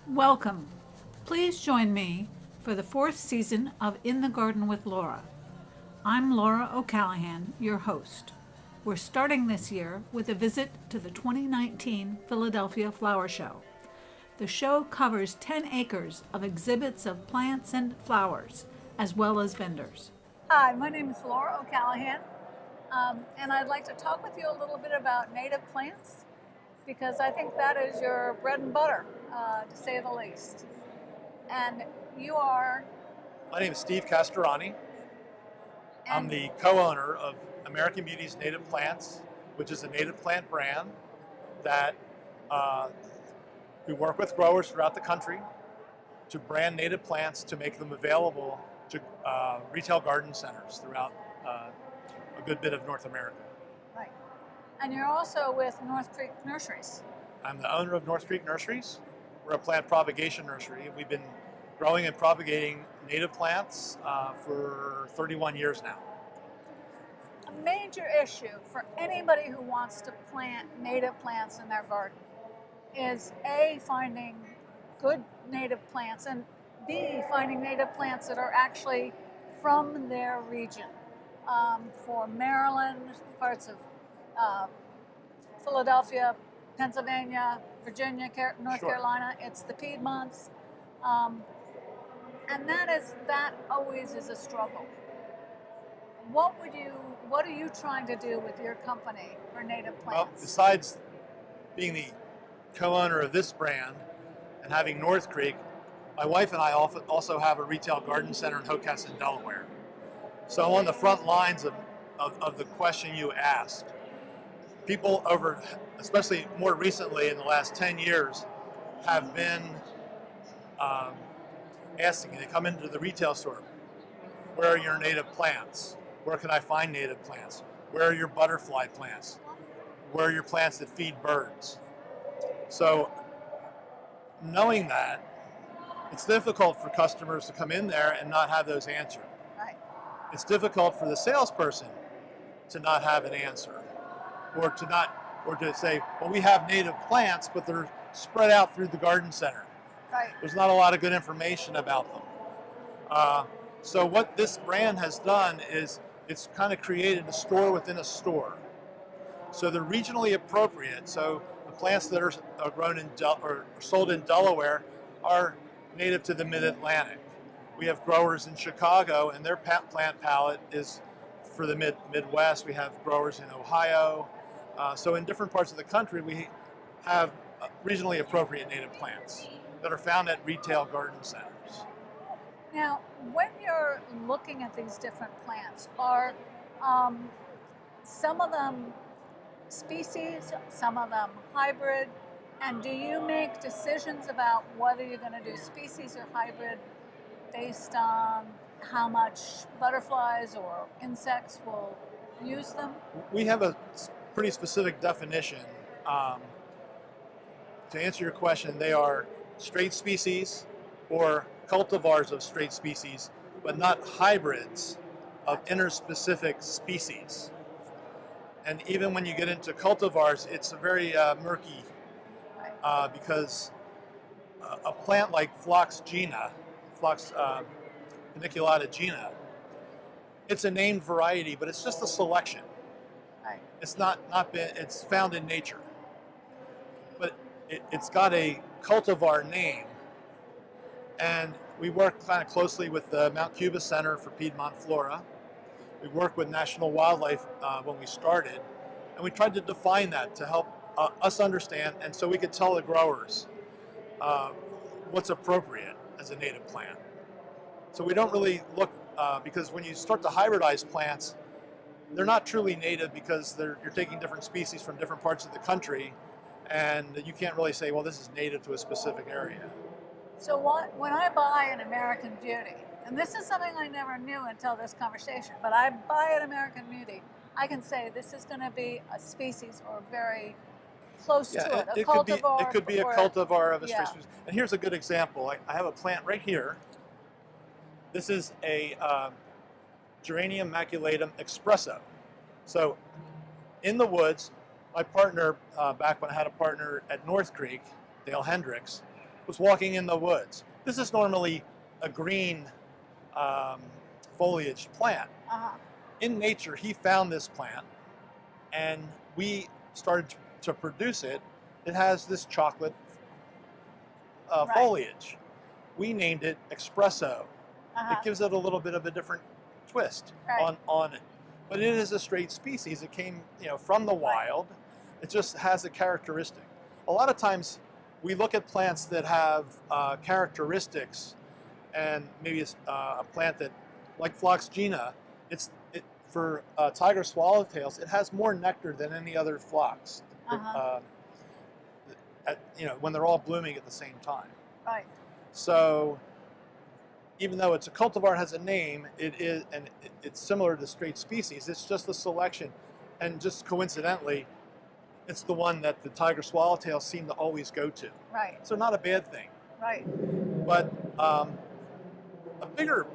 Welcome. Please join me for the fourth season of In the Garden with Laura. I'm Laura O'Callahan, your host. We're starting this year with a visit to the 2019 Philadelphia Flower Show. The show covers 10 acres of exhibits of plants and flowers, as well as vendors. Hi, my name is Laura O'Callahan, and I'd like to talk with you a little bit about native plants, because I think that is your bread and butter, to say the least. And you are? My name is Steve Castrani. I'm the co-owner of American Beauties Native Plants, which is a native plant brand that we work with growers throughout the country to brand native plants to make them available to retail garden centers throughout a good bit of North America. Right. And you're also with North Creek Nurseries. I'm the owner of North Creek Nurseries. We're a plant propagation nursery. We've been growing and propagating native plants for 31 years now. A major issue for anybody who wants to plant native plants in their garden is A, finding good native plants, and B, finding native plants that are actually from their region. For Maryland, parts of Philadelphia, Pennsylvania, Virginia, North Carolina, it's the Piedmonts. And that always is a struggle. What are you trying to do with your company for native plants? Well, besides being the co-owner of this brand and having North Creek, my wife and I also have a retail garden center in Hocassin, Delaware. So I'm on the front lines of the question you asked. People especially more recently in the last 10 years, have been asking, they come into the retail store, where are your native plants? Where can I find native plants? Where are your butterfly plants? Where are your plants that feed birds? So knowing that, it's difficult for customers to come in there and not have those answered. Right. It's difficult for the salesperson to not have an answer, or to say, well, we have native plants, but they're spread out through the garden center. Right. There's not a lot of good information about them. So what this brand has done is it's kind of created a store within a store. So they're regionally appropriate. So the plants that are grown or sold in Delaware are native to the Mid-Atlantic. We have growers in Chicago, and their plant palette is for the Midwest. We have growers in Ohio. So in different parts of the country, we have regionally appropriate native plants that are found at retail garden centers. Now, when you're looking at these different plants, are some of them species, some of them hybrid, and do you make decisions about whether you're going to do species or hybrid based on how much butterflies or insects will use them? We have a pretty specific definition. To answer your question, they are straight species or cultivars of straight species, but not hybrids of interspecific species. And even when you get into cultivars, it's very murky because a plant like Phlox paniculata gina, it's a named variety, but it's just a selection. Right. It's found in nature, but it's got a cultivar name. And we work kind of closely with the Mount Cuba Center for Piedmont Flora. We worked with National Wildlife when we started, and we tried to define that to help us understand, and so we could tell the growers what's appropriate as a native plant. So we don't really look, because when you start to hybridize plants, they're not truly native because you're taking different species from different parts of the country, and you can't really say, well, this is native to a specific area. So when I buy an American Beauty, and this is something I never knew until this conversation, but I buy an American Beauty, I can say this is going to be a species or very close to it, a cultivar. It could be a cultivar of a straight species. And here's a good example. I have a plant right here. This is a Geranium maculatum expresso. So in the woods, my partner, back when I had a partner at North Creek, Dale Hendricks, was walking in the woods. This is normally a green foliage plant. In nature, he found this plant, and we started to produce it. It has this chocolate foliage. We named it Espresso. It gives it a little bit of a different twist on it. But it is a straight species. It came, from the wild. It just has a characteristic. A lot of times we look at plants that have characteristics, and maybe it's a plant that, like Phloxgena, for tiger swallowtails, it has more nectar than any other phlox. When they're all blooming at the same time. Right. So, even though it's a cultivar, it has a name, it's similar to straight species. It's just a selection, and just coincidentally, it's the one that the tiger swallowtails seem to always go to. Right. So not a bad thing. Right. But a bigger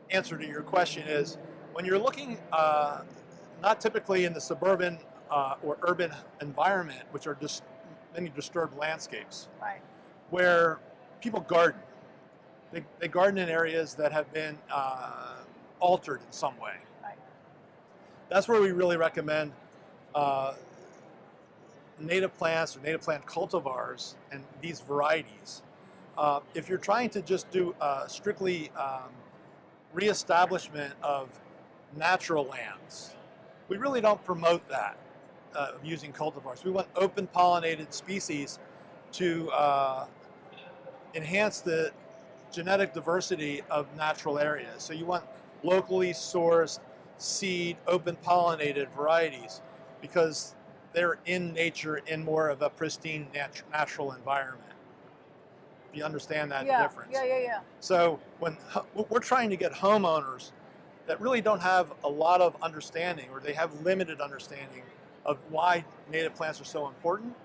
answer to your question is, when you're looking, not typically in the suburban or urban environment, which are just many disturbed landscapes, right, where people garden. They garden in areas that have been altered in some way. right, That's where we really recommend native plants or native plant cultivars and these varieties. If you're trying to just do strictly reestablishment of natural lands, we really don't promote that using cultivars. We want open pollinated species to enhance the genetic diversity of natural areas. So you want locally sourced seed, open pollinated varieties, because they're in nature in more of a pristine natural environment. If you understand that difference. Yeah. So when we're trying to get homeowners that really don't have a lot of understanding, or they have limited understanding of why native plants are so important,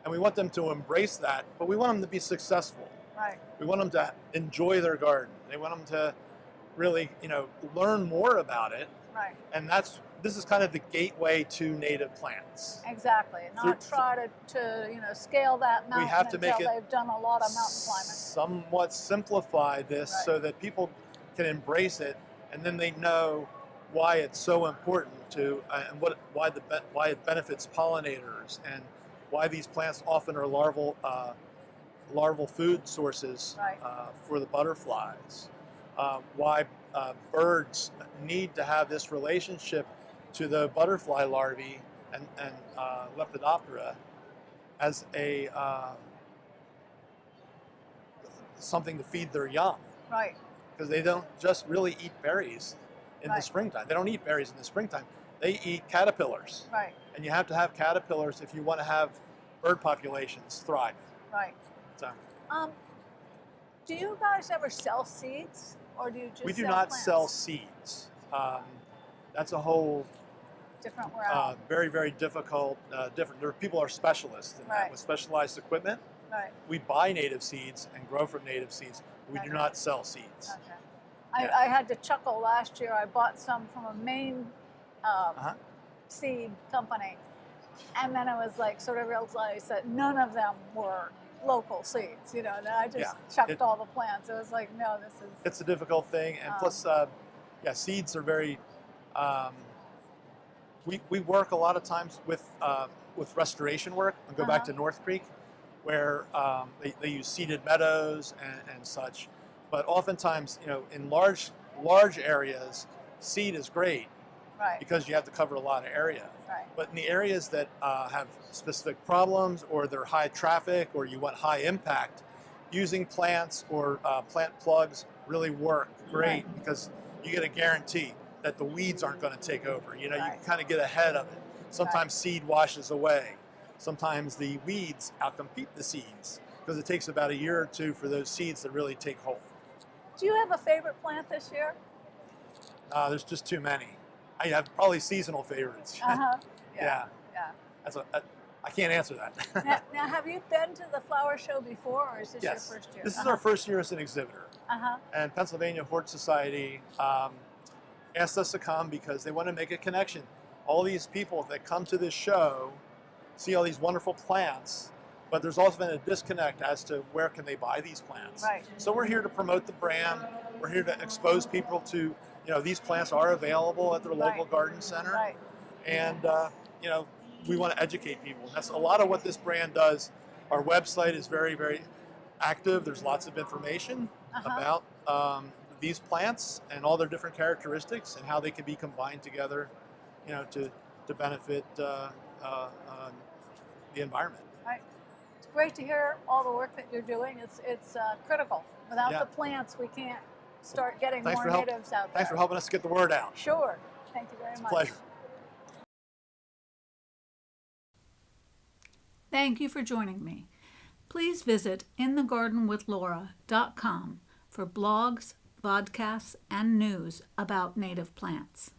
and we want them to embrace that, but we want them to be successful. Right. We want them to enjoy their garden. They want them to really, learn more about it. Right. And this is kind of the gateway to native plants. Exactly. Not try to scale that mountain We have to make until it they've done a lot of mountain climbing. Somewhat simplify this so that people can embrace it, and then they know why it's so important to, and why it benefits pollinators, and why these plants often are larval food sources for the butterflies. Why birds need to have this relationship to the butterfly larvae and Lepidoptera as a something to feed their young. Right. Because they don't just really eat berries in the springtime. They don't eat berries in the springtime. They eat caterpillars. Right. And you have to have caterpillars if you want to have bird populations thrive. Right. So, do you guys ever sell seeds, or do you just we do sell not plants? sell seeds. That's a whole different route. very, very difficult. People are specialists in that with specialized equipment. Right. We buy native seeds and grow from native seeds. We do not sell seeds. Okay. I had to chuckle last year. I bought some from a Maine seed company, and then I was like, sort of realized that none of them were local seeds. And I just chucked all the plants. It was like, no, this is. It's a difficult thing, and plus, seeds are very. We work a lot of times with restoration work. And go back to North Creek, where they use seeded meadows and such. But oftentimes, in large areas, seed is great because you have to cover a lot of area. Right. But in the areas that have specific problems, or they're high traffic, or you want high impact, using plants or plant plugs really work great because you get a guarantee that the weeds aren't going to take over. You kind of get ahead of it. Sometimes seed washes away. Sometimes the weeds outcompete the seeds because it takes about a year or two for those seeds to really take hold. Do you have a favorite plant this year? There's just too many. I have probably seasonal favorites. Yeah. I can't answer that. now, have you been to the flower show before, or is this your first year? This is our first year as an exhibitor. And Pennsylvania Hort Society asked us to come because they want to make a connection. All these people that come to this show see all these wonderful plants, but there's also been a disconnect as to where can they buy these plants. Right. So we're here to promote the brand. We're here to expose people to, these plants are available at their local Right. garden center. Right. And, we want to educate people. That's a lot of what this brand does. Our website is very, very active. There's lots of information about these plants and all their different characteristics and how they can be combined together, to benefit the environment. Right. It's great to hear all the work that you're doing. It's critical. Without Yeah. the plants, we can't start getting Thanks more for help- natives out there. Thanks for helping us get the word out. Sure. Thank you very It's a much. pleasure. Thank you for joining me. Please visit inthegardenwithlaura.com for blogs, podcasts, and news about native plants.